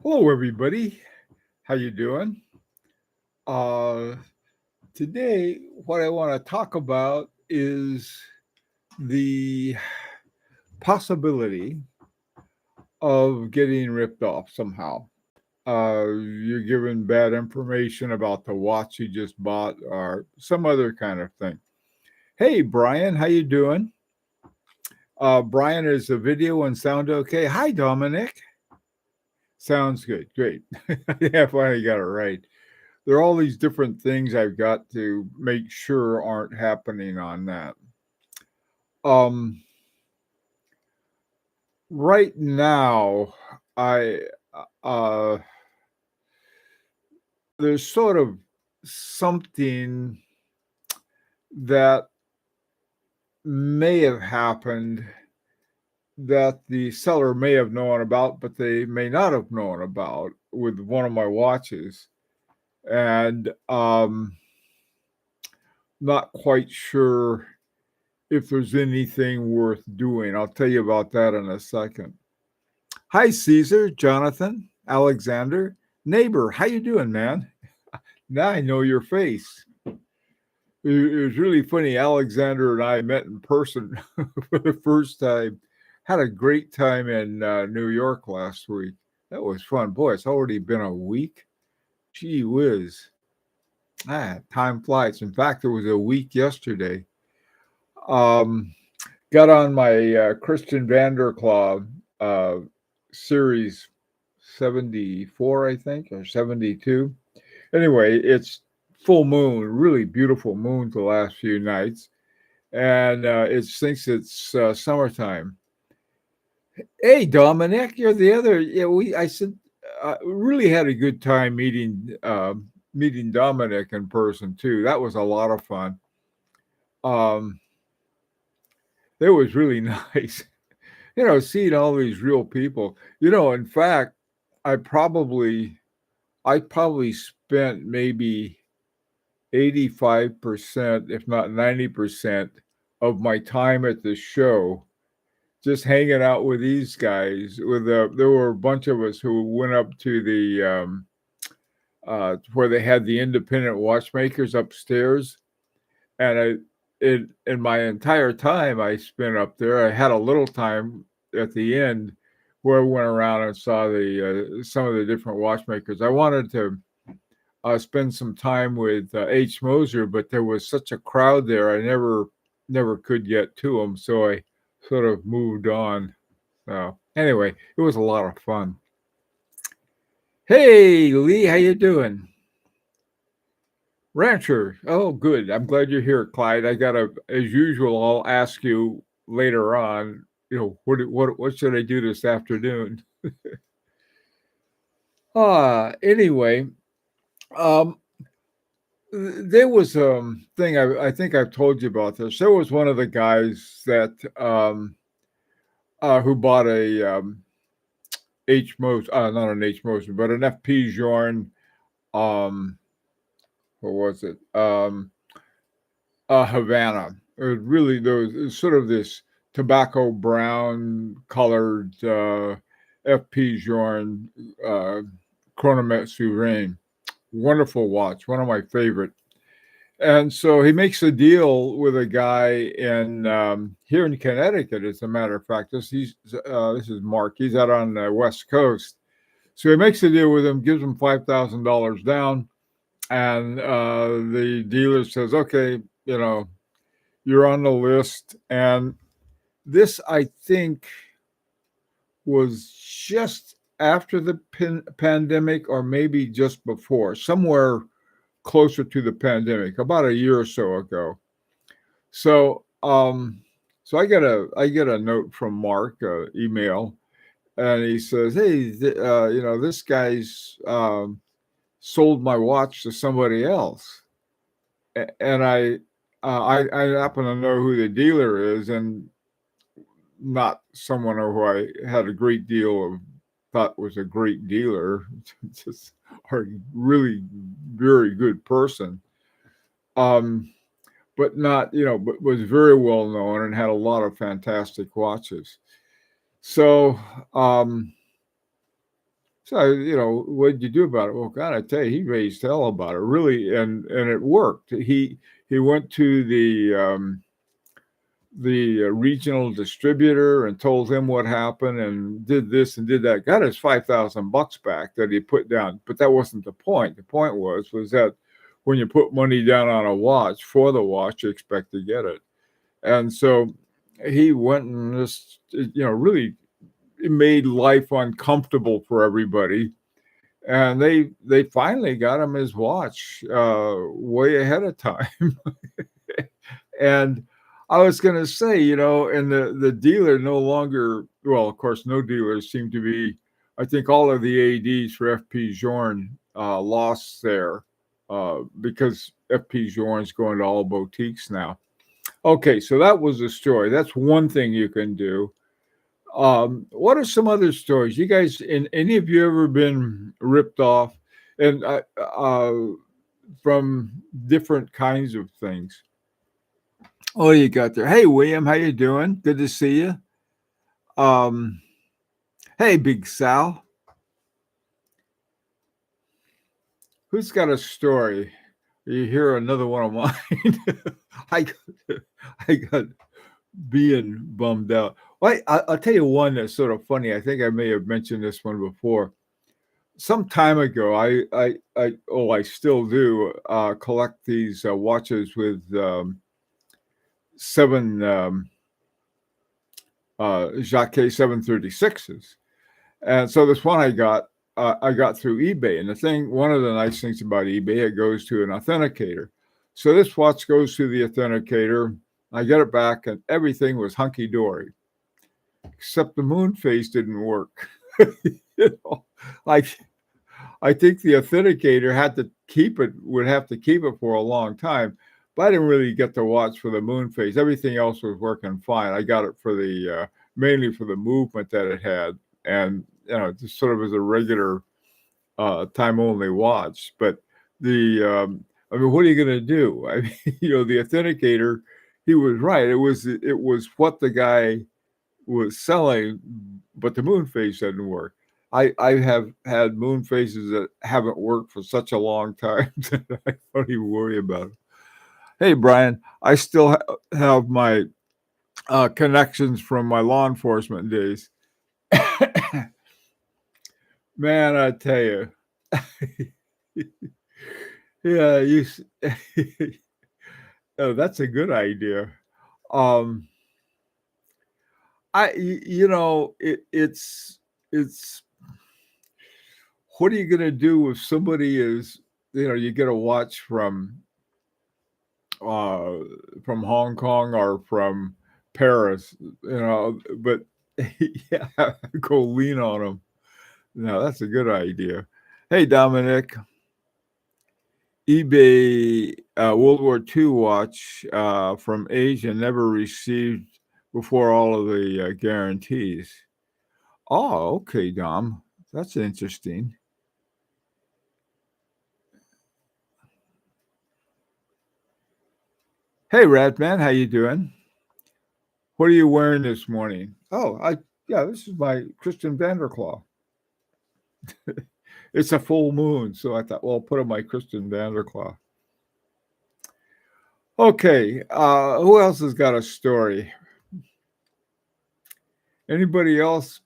Hello, everybody. How you doing? Uh, Today, what I want to talk about is the possibility of getting ripped off somehow. You're given bad information about the watch you just bought, or some other kind of thing. Hey, Brian, how you doing? Brian, is the video and sound okay? Hi, Dominic. Sounds good. Great. Yeah, I finally got it right. There are all these different things I've got to make sure aren't happening on that. Um, right now, I uh, there's sort of something that may have happened that the seller may have known about, but they may not have known about with one of my watches, and not quite sure if there's anything worth doing. I'll tell you about that in a second. Hi, Caesar, Jonathan, Alexander, neighbor. How you doing, man? Now I know your face. It was really funny. Alexander and I met in person for the first time. Had a great time in New York last week. That was fun. Boy, it's already been a week. Gee whiz. Time flies. In fact, it was a week yesterday. Um, got on my Christian Vanderklaw series 74, I think, or 72. Anyway, it's full moon, really beautiful moon the last few nights, and it thinks it's summertime. Hey, Dominic, you're the other. Yeah, I said, really had a good time meeting Dominic in person too. That was a lot of fun. Um, it was really nice. Seeing all these real people. In fact, I probably I probably spent maybe 85%, if not 90% of my time at the show just hanging out with these guys. There were a bunch of us who went up to the where they had the independent watchmakers upstairs, and in my entire time I spent up there, I had a little time at the end where I went around and saw the some of the different watchmakers. I wanted to spend some time with H. Moser, but there was such a crowd there, I never could get to him, so I sort of moved on. So anyway, it was a lot of fun. Hey, Lee, how you doing? Rancher. Oh, good. I'm glad you're here, Clyde. I gotta, as usual, I'll ask you later on. What should I do this afternoon? Anyway, um, there was a thing I think I've told you about this. There was one of the guys that who bought a H Moser, not an H Moser, but an FP Jorn. Um, what was it? Havana. It was really those sort of this tobacco brown colored FP Jorn Chronomet Rain. Wonderful watch, one of my favorite. And so he makes a deal with a guy in here in Connecticut. As a matter of fact, this is Mark. He's out on the West Coast. So he makes a deal with him, gives him $5,000 down, and the dealer says, "Okay, you're on the list." And this, I think, was just after the pandemic, or maybe just before, somewhere closer to the pandemic, about a year or so ago. So, so I get a note from Mark, email, and he says, "Hey, this guy's sold my watch to somebody else," and I happen to know who the dealer is, and not someone who I had a great deal of thought was a great dealer, just a really very good person. Um, but not, but was very well known and had a lot of fantastic watches. So, So, what did you do about it? Well, God, I tell you, he raised hell about it, really, and it worked. He went to the regional distributor and told him what happened and did this and did that. Got his $5,000 back that he put down, but that wasn't the point. The point was that when you put money down on a watch for the watch, you expect to get it. And so he went and just really made life uncomfortable for everybody. And they finally got him his watch way ahead of time. And I was going to say, and the dealer no longer, well, of course, no dealers seem to be, I think all of the ADs for FP Journe lost there because FP Journe's going to all boutiques now. Okay, so that was a story. That's one thing you can do. What are some other stories? You guys, any of you ever been ripped off and from different kinds of things? Oh, you got there. Hey, William, how you doing? Good to see you. Hey, Big Sal. Who's got a story? You hear another one of mine? I got being bummed out. Well, I'll tell you one that's sort of funny. I think I may have mentioned this one before. Some time ago, I still do collect these watches with seven Jacquet 736s, and so this one I got through eBay. And one of the nice things about eBay, it goes to an authenticator. So this watch goes to the authenticator. I get it back, and everything was hunky dory, except the moon phase didn't work. I think the authenticator would have to keep it for a long time. But I didn't really get the watch for the moon phase. Everything else was working fine. I got it for the mainly for the movement that it had, and just sort of as a regular time only watch. But I mean, what are you going to do? I mean, the authenticator, he was right. It was what the guy was selling, but the moon phase didn't work. I have had moon phases that haven't worked for such a long time that I don't even worry about it. Hey, Brian, I still have my connections from my law enforcement days. Man, I tell you. Yeah, oh, that's a good idea. It's what are you going to do if somebody is, you get a watch from Hong Kong or from Paris, but yeah, go lean on them. No, that's a good idea. Hey, Dominic, eBay World War II watch from Asia never received before all of the guarantees. Oh, okay, Dom. That's interesting. Hey, Ratman, how you doing? What are you wearing this morning? Oh, this is my Christian Vanderclaw. It's a full moon, so I thought, well, I'll put on my Christian Vanderclaw. Okay, who else has got a story? Anybody else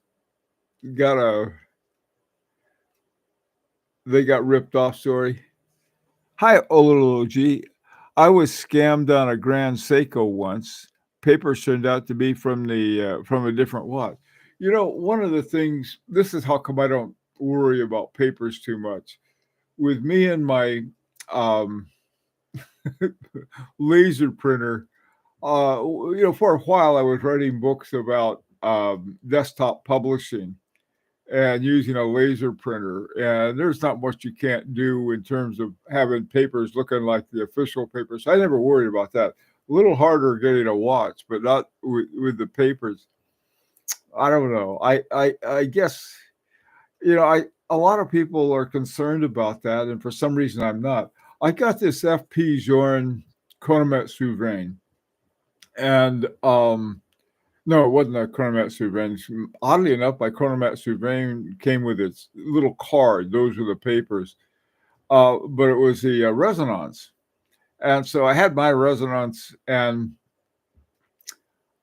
got they got ripped off story? Hi, Ololoji. I was scammed on a Grand Seiko once. Papers turned out to be from a different watch. One of the things, this is how come I don't worry about papers too much. With me and my laser printer, for a while I was writing books about desktop publishing and using a laser printer. And there's not much you can't do in terms of having papers looking like the official papers. I never worried about that. A little harder getting a watch, but not with the papers. I don't know. I guess, a lot of people are concerned about that. And for some reason, I'm not. I got this FP Journe Chronomet Souverain. And No, it wasn't a Chronomat Souvenir. Oddly enough, my Chronomat Souvenir came with its little card. Those were the papers. But it was the resonance. And so I had my resonance, and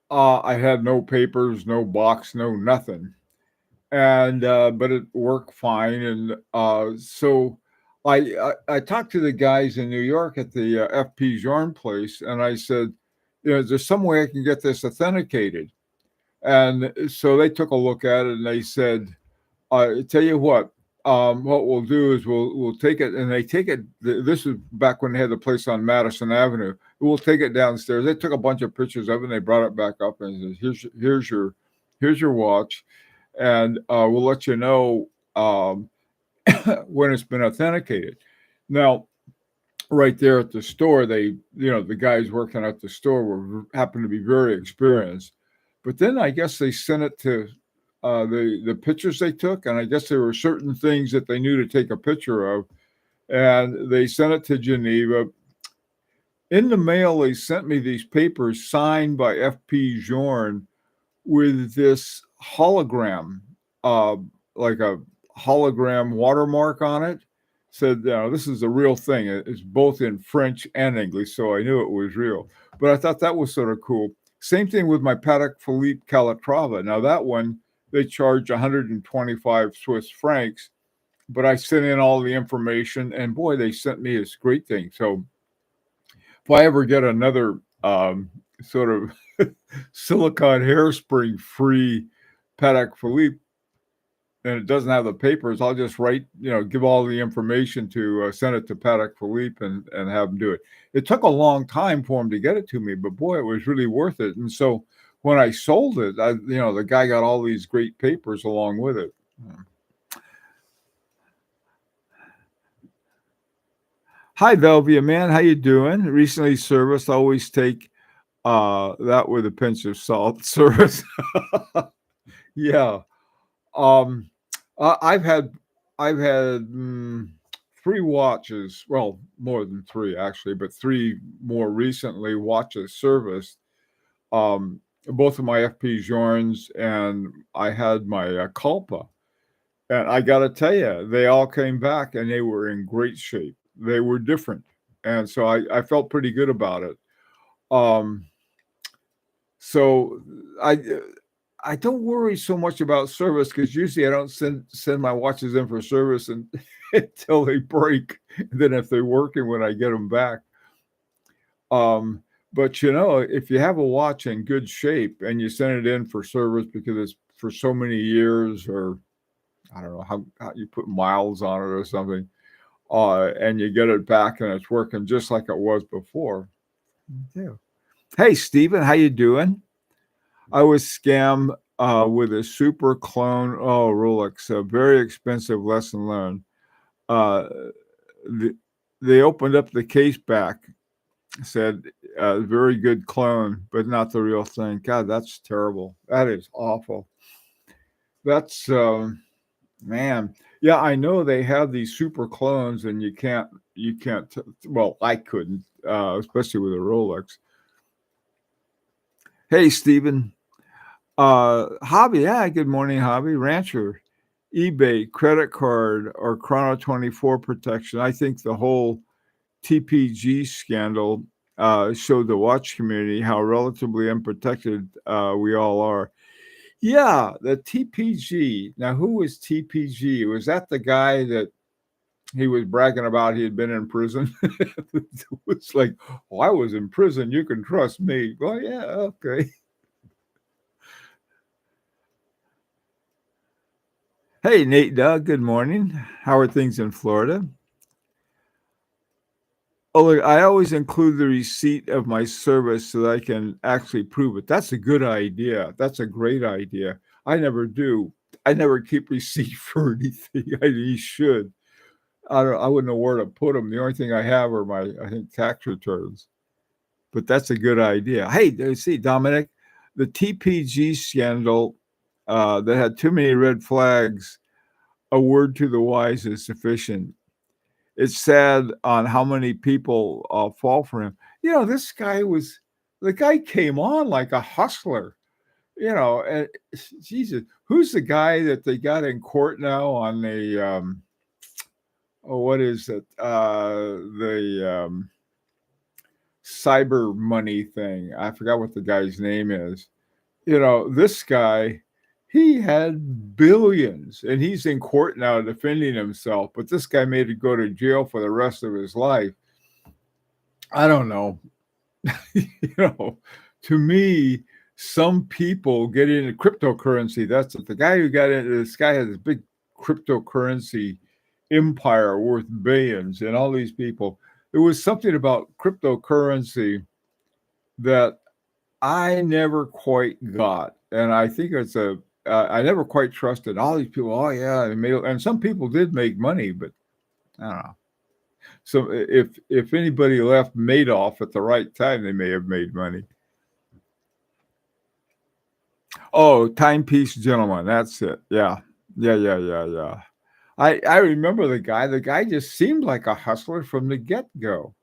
I had no papers, no box, no nothing. And but it worked fine. And so I talked to the guys in New York at the FP Jorn place, and I said, is there some way I can get this authenticated? And so they took a look at it, and they said, tell you what we'll do is we'll take it, and they take it. This is back when they had the place on Madison Avenue. We'll take it downstairs. They took a bunch of pictures of it, and they brought it back up and said, here's your watch, and we'll let you know when it's been authenticated. Now, right there at the store, the guys working at the store happened to be very experienced. But then I guess they sent it to the pictures they took, and I guess there were certain things that they knew to take a picture of, and they sent it to Geneva. In the mail, they sent me these papers signed by F.P. Jorn with this hologram, like a hologram watermark on it. Said, this is the real thing. It's both in French and English, so I knew it was real. But I thought that was sort of cool. Same thing with my Patek Philippe Calatrava. Now that one, they charge 125 Swiss francs, but I sent in all the information, and boy, they sent me this great thing. So if I ever get another sort of silicone hairspring free Patek Philippe, and it doesn't have the papers, I'll just write, give all the information to send it to Patek Philippe and have them do it. It took a long time for him to get it to me, but boy, it was really worth it. And so when I sold it, the guy got all these great papers along with it. Hi, Velvia, man. How you doing? Recently serviced. Always take that with a pinch of salt. Service. Yeah. I've had 3 watches. Well, more than 3 actually, but 3 more recently watches serviced. Both of my FP Jorns, and I had my Culpa. And I got to tell you, they all came back and they were in great shape. They were different. And so I felt pretty good about it. So I don't worry so much about service, because usually I don't send my watches in for service until they break. And then if they're working, when I get them back. But if you have a watch in good shape and you send it in for service because it's for so many years, or I don't know how you put miles on it or something, and you get it back and it's working just like it was before. Yeah. Hey, Stephen, how you doing? I was scammed with a super clone. Oh, Rolex, a very expensive lesson learned. They opened up the case back, said very good clone, but not the real thing. God, that's terrible. That is awful. That's man. Yeah, I know they have these super clones, and you can't. Well, I couldn't, especially with a Rolex. Hey, Stephen. Hobby, yeah, good morning, Hobby. Rancher, eBay, credit card, or Chrono 24 protection. I think the whole TPG scandal showed the watch community how relatively unprotected we all are. Yeah, the TPG. Now, who was TPG? Was that the guy that he was bragging about he had been in prison? It's like, oh, I was in prison. You can trust me. Well, yeah, okay. Hey, Nate, Doug, good morning. How are things in Florida? Oh, look, I always include the receipt of my service so that I can actually prove it. That's a good idea. That's a great idea. I never do. I never keep receipt for anything. You should. I wouldn't know where to put them. The only thing I have are I think, tax returns. But that's a good idea. Hey, see, Dominic, the TPG scandal that had too many red flags, a word to the wise is sufficient. It's sad on how many people fall for him. The guy came on like a hustler. And Jesus, who's the guy that they got in court now on the what is it? The cyber money thing. I forgot what the guy's name is. This guy, he had billions, and he's in court now defending himself. But this guy made to go to jail for the rest of his life. I don't know. To me, some people get into cryptocurrency. That's it. The guy who got into this guy has this big cryptocurrency empire worth billions, and all these people. It was something about cryptocurrency that I never quite got, and I think I never quite trusted all these people. Oh yeah, and some people did make money, but I don't know. So if anybody left Madoff at the right time, they may have made money. Oh, Timepiece Gentleman, that's it. Yeah. I remember the guy. The guy just seemed like a hustler from the get-go.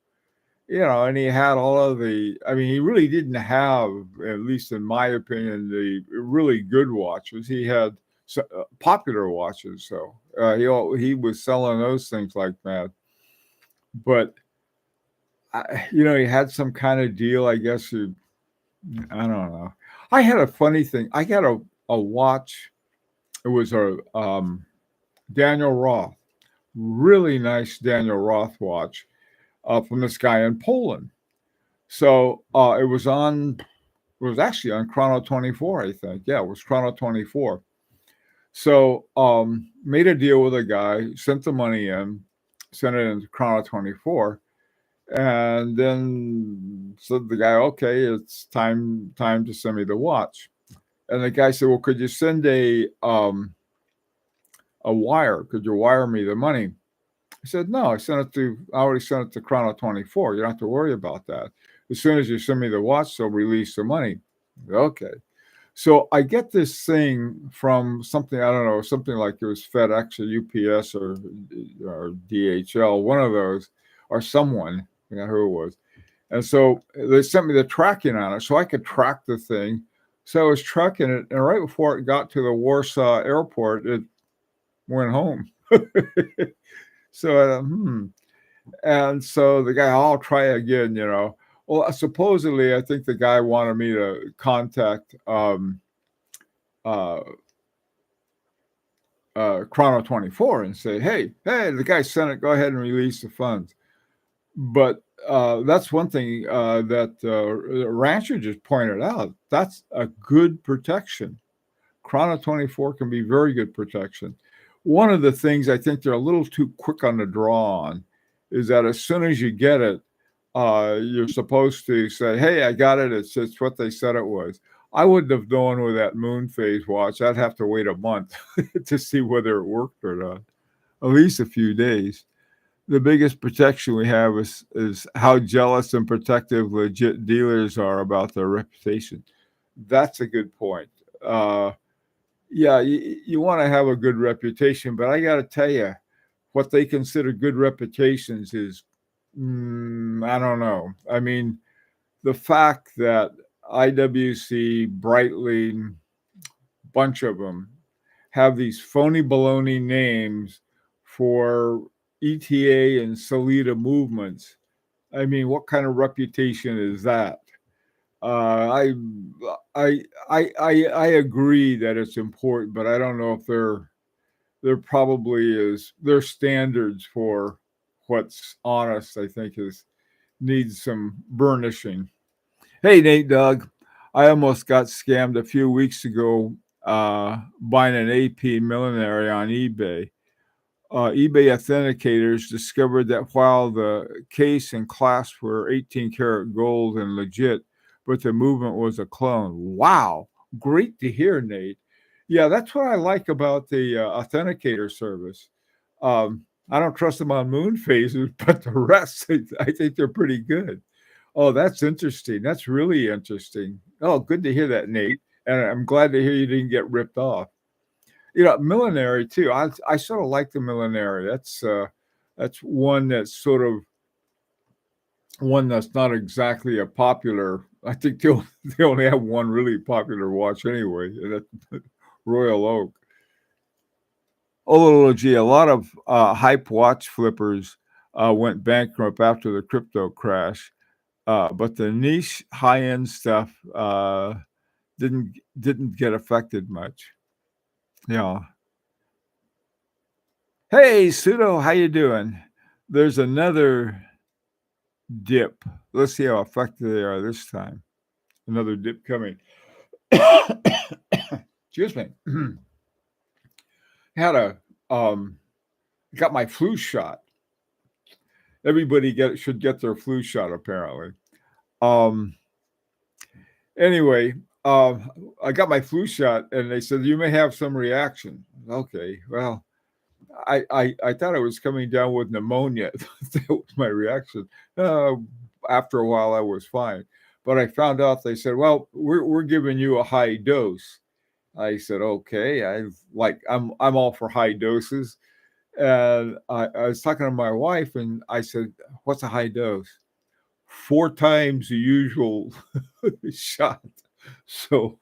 And he had all of he really didn't have, at least in my opinion, the really good watches. He had popular watches, so he was selling those things like mad. But he had some kind of deal, I guess. I don't know. I had a funny thing. I got a watch. It was a Daniel Roth, really nice Daniel Roth watch from this guy in Poland. So it was actually on Chrono 24, I think. Yeah, it was Chrono 24. So made a deal with a guy, sent the money in, sent it into Chrono 24. And then said the guy, okay, it's time to send me the watch. And the guy said, well, could you send a wire? Could you wire me the money? I said, no, I already sent it to Chrono 24. You don't have to worry about that. As soon as you send me the watch, they'll release the money. Okay. So I get this thing from something, I don't know, something like it was FedEx or UPS or DHL, one of those, or someone. I forgot who it was. And so they sent me the tracking on it so I could track the thing. So I was tracking it, and right before it got to the Warsaw airport, it went home. So and so the guy, I'll try again, Well, supposedly, I think the guy wanted me to contact Chrono 24 and say, hey, the guy sent it, go ahead and release the funds. But that's one thing that Rancher just pointed out. That's a good protection. Chrono 24 can be very good protection. One of the things I think they're a little too quick on the draw on is that as soon as you get it, you're supposed to say, hey, I got it. It's what they said it was. I wouldn't have known with that moon phase watch. I'd have to wait a month to see whether it worked or not, at least a few days. The biggest protection we have is how jealous and protective legit dealers are about their reputation. That's a good point. Yeah, you want to have a good reputation, but I got to tell you, what they consider good reputations is, I don't know. I mean, the fact that IWC, Breitling, bunch of them, have these phony baloney names for ETA and Solita movements. I mean, what kind of reputation is that? I agree that it's important, but I don't know if there probably is their standards for what's honest. I think needs some burnishing. Hey, Nate, Doug, I almost got scammed a few weeks ago buying an AP millinery on eBay. eBay authenticators discovered that while the case and clasp were 18 karat gold and legit, but the movement was a clone. Wow. Great to hear, Nate. Yeah, that's what I like about the authenticator service. I don't trust them on moon phases, but the rest, I think they're pretty good. Oh, that's interesting. That's really interesting. Oh, good to hear that, Nate. And I'm glad to hear you didn't get ripped off. Millinery too. I sort of like the millinery. That's one that's sort of one that's not exactly a popular. I think they only have one really popular watch anyway, and that's Royal Oak. Oh, gee, a lot of hype watch flippers went bankrupt after the crypto crash, but the niche high end stuff didn't get affected much. Yeah. Hey, Pseudo, how you doing? There's another dip. Let's see how effective they are this time. Another dip coming. Excuse me. Had a got my flu shot. Everybody should get their flu shot apparently. Um anyway, I got my flu shot and they said you may have some reaction. Okay, well, I thought I was coming down with pneumonia. That was my reaction. After a while, I was fine, but I found out they said, "Well, we're giving you a high dose." I said, "Okay." I'm all for high doses, and I was talking to my wife, and I said, "What's a high dose?" 4 times the usual shot. So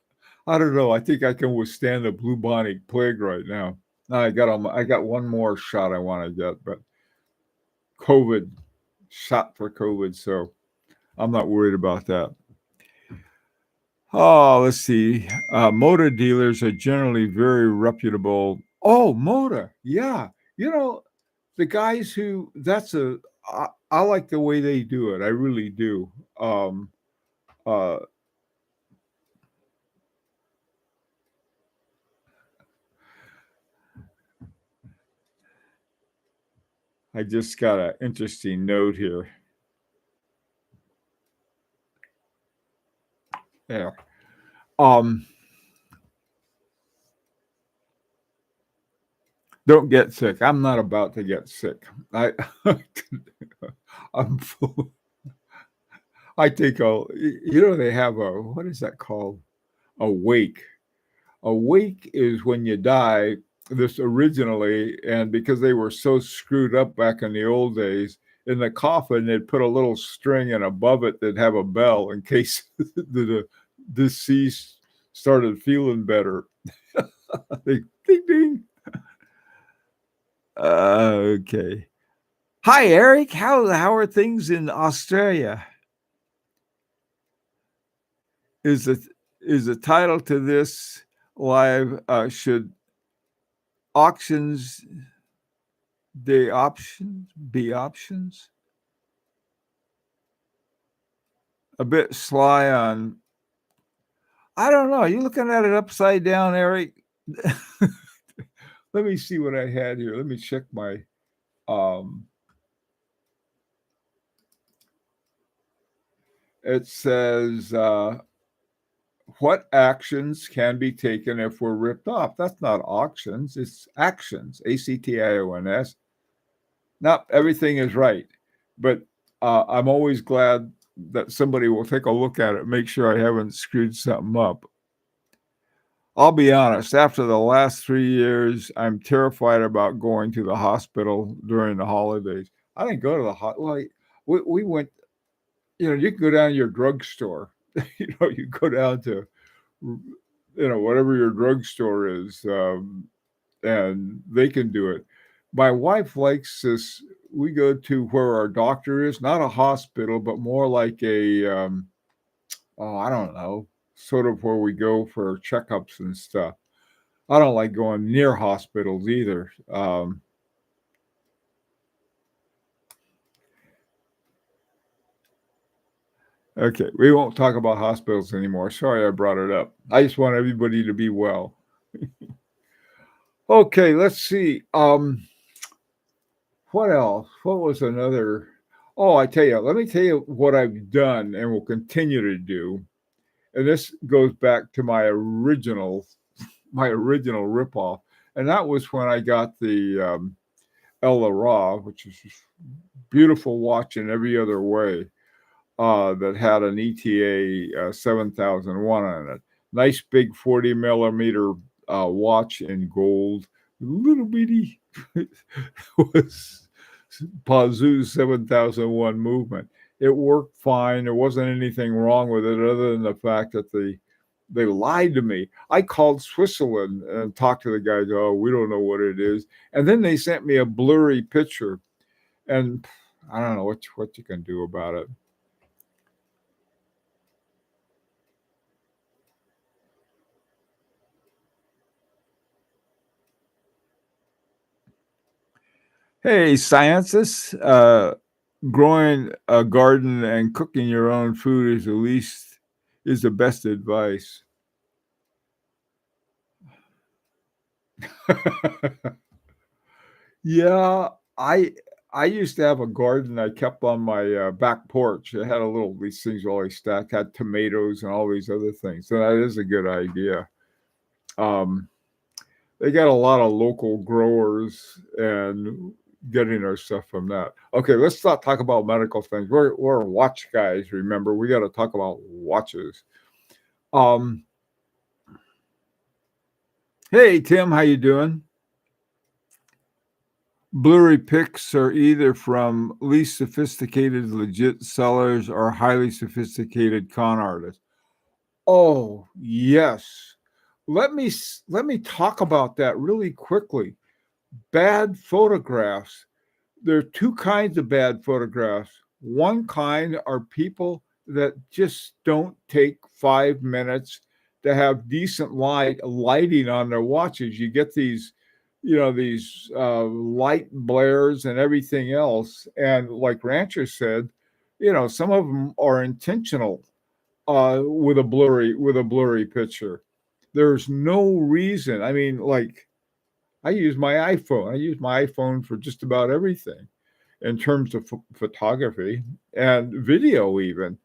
I don't know. I think I can withstand the bubonic plague right now. I got one more shot I want to get, but COVID shot for COVID, so I'm not worried about that. Oh, let's see. Motor dealers are generally very reputable. Oh, Motor, yeah. You know, the guys who I like the way they do it. I really do. Uh, I just got an interesting note here. Yeah. Um, don't get sick. I'm not about to get sick. I'm full. I take they have what is that called? A wake. A wake is when you die. This originally, and because they were so screwed up back in the old days, in the coffin they'd put a little string, and above it they'd have a bell in case the deceased started feeling better. Ding ding. Okay. Hi, Eric. How are things in Australia? Is the is the title to this live? Should auctions be options? A bit sly on. I don't know. Are you looking at it upside down, Eric? Let me see what I had here. Let me check my. Um, it says what actions can be taken if we're ripped off? That's not auctions, it's actions, ACTIONS. Not everything is right, but I'm always glad that somebody will take a look at it, make sure I haven't screwed something up. I'll be honest, after the last 3 years, I'm terrified about going to the hospital during the holidays. I didn't go to the hospital. Well, we went, you can go down to your drugstore. You go down to whatever your drugstore is, and they can do it. My wife likes this. We go to where our doctor is, not a hospital, but more like I don't know, sort of where we go for checkups and stuff. I don't like going near hospitals either. Okay, we won't talk about hospitals anymore. Sorry I brought it up. I just want everybody to be well. Okay, let's see. What else? What was another? Oh, let me tell you what I've done and will continue to do. And this goes back to my original ripoff. And that was when I got the El Ra, which is a beautiful watch in every other way, that had an ETA 7001 on it. Nice big 40 millimeter watch in gold, little bitty was Pazu's 7001 movement. It worked fine. There wasn't anything wrong with it other than the fact that they lied to me. I called Switzerland and talked to the guys. Oh, we don't know what it is. And then they sent me a blurry picture, and I don't know what you can do about it. Hey, scientists, growing a garden and cooking your own food is the best advice. Yeah, I I used to have a garden I kept on my back porch. It had a little these things always stacked, had tomatoes and all these other things. So that is a good idea. Um, they got a lot of local growers and getting our stuff from that. Okay, let's not talk about medical things. We're watch guys, remember. We got to talk about watches. Um, hey Tim, how you doing? Blurry pics are either from least sophisticated legit sellers or highly sophisticated con artists. Oh, yes. Let me talk about that really quickly. Bad photographs. There are two kinds of bad photographs. One kind are people that just don't take 5 minutes to have decent lighting on their watches. You get these light blares and everything else. And like Rancher said, some of them are intentional with a blurry picture. There's no reason. I mean, like I use my iPhone. I use my iPhone for just about everything in terms of photography and video, even.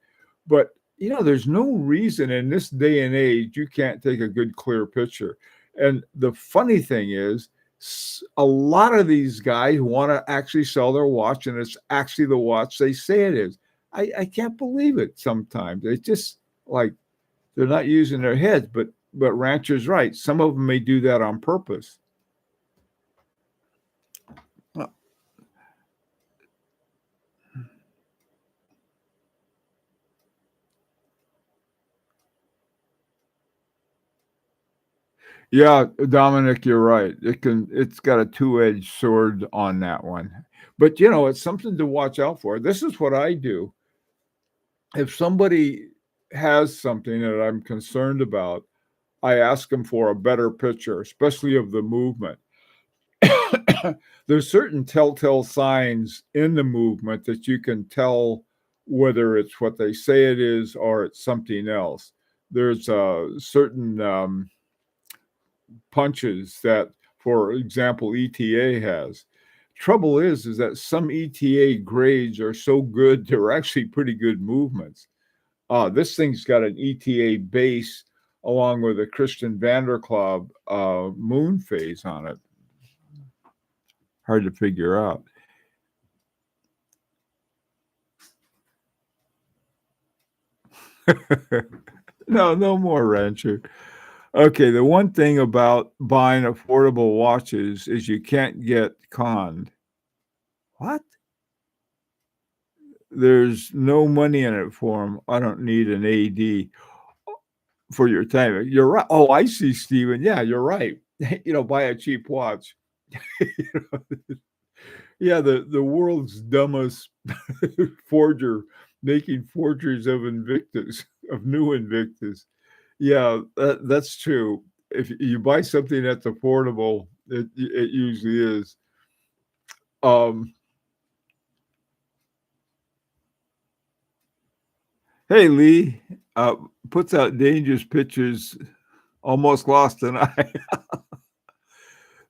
But there's no reason in this day and age you can't take a good clear picture. And the funny thing is, a lot of these guys want to actually sell their watch, and it's actually the watch they say it is. I can't believe it sometimes. It's just like they're not using their heads, but Rancher's right. Some of them may do that on purpose. Yeah, Dominic, you're right. It's got a two-edged sword on that one. But it's something to watch out for. This is what I do. If somebody has something that I'm concerned about, I ask them for a better picture, especially of the movement. There's certain telltale signs in the movement that you can tell whether it's what they say it is or it's something else. There's certain punches that, for example, ETA has. Trouble is that some ETA grades are so good, they're actually pretty good movements. This thing's got an ETA base along with a Christian Vanderklov moon phase on it. Hard to figure out. No more, Rancher. Okay, the one thing about buying affordable watches is you can't get conned. What? There's no money in it for them. I don't need an AD for your time. You're right. Oh, I see, Steven. Yeah, you're right. Buy a cheap watch. Yeah, the world's dumbest forger making forgeries of Invictus, of new Invictus. Yeah, that's true. If you buy something that's affordable, it usually is. Um, hey, Lee, puts out dangerous pictures. Almost lost an eye.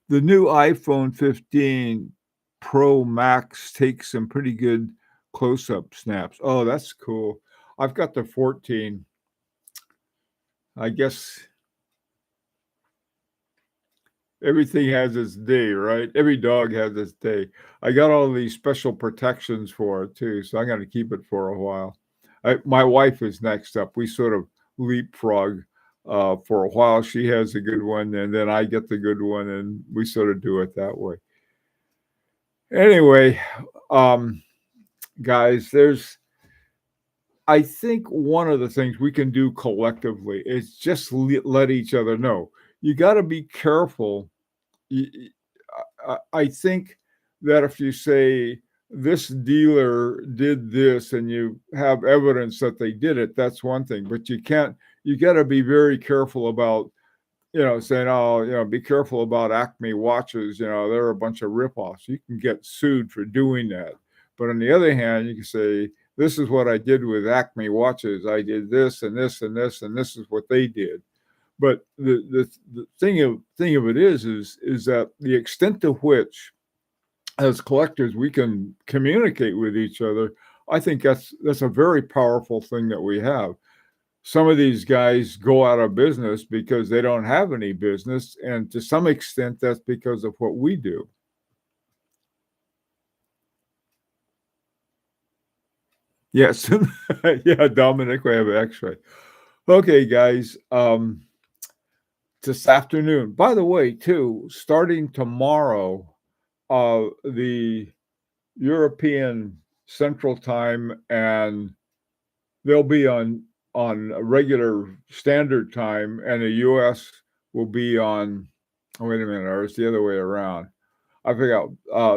The new iPhone 15 Pro Max takes some pretty good close-up snaps. Oh, that's cool. I've got the 14. I guess everything has its day, right? Every dog has its day. I got all these special protections for it too, so I'm going to keep it for a while. My wife is next up. We sort of leapfrog for a while. She has a good one, and then I get the good one, and we sort of do it that way. Anyway, guys, I think one of the things we can do collectively is just let each other know. You got to be careful. I think that if you say this dealer did this and you have evidence that they did it, that's one thing. But you can't. You got to be very careful about saying, oh, be careful about Acme watches. They're a bunch of ripoffs. You can get sued for doing that. But on the other hand, you can say, this is what I did with Acme watches. I did this and this and this, and this is what they did. But the thing of it is that the extent to which, as collectors, we can communicate with each other, I think that's a very powerful thing that we have. Some of these guys go out of business because they don't have any business, and to some extent, that's because of what we do. Yes, yeah, Dominic, we have an X-ray. Okay, guys, this afternoon. By the way, too, starting tomorrow, the European Central Time, and they'll be on a regular standard time, and the U.S. will be on. Oh, wait a minute, or it's the other way around. I forgot.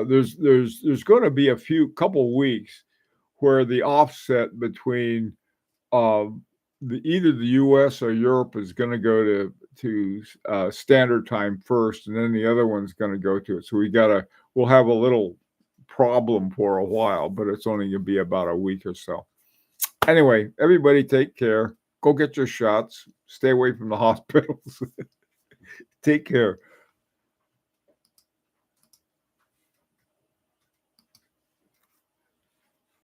There's going to be a couple weeks where the offset between uh, either the U.S. or Europe is going to go to standard time first, and then the other one's going to go to it. So we'll have a little problem for a while, but it's only going to be about a week or so. Anyway, everybody take care. Go get your shots. Stay away from the hospitals. Take care.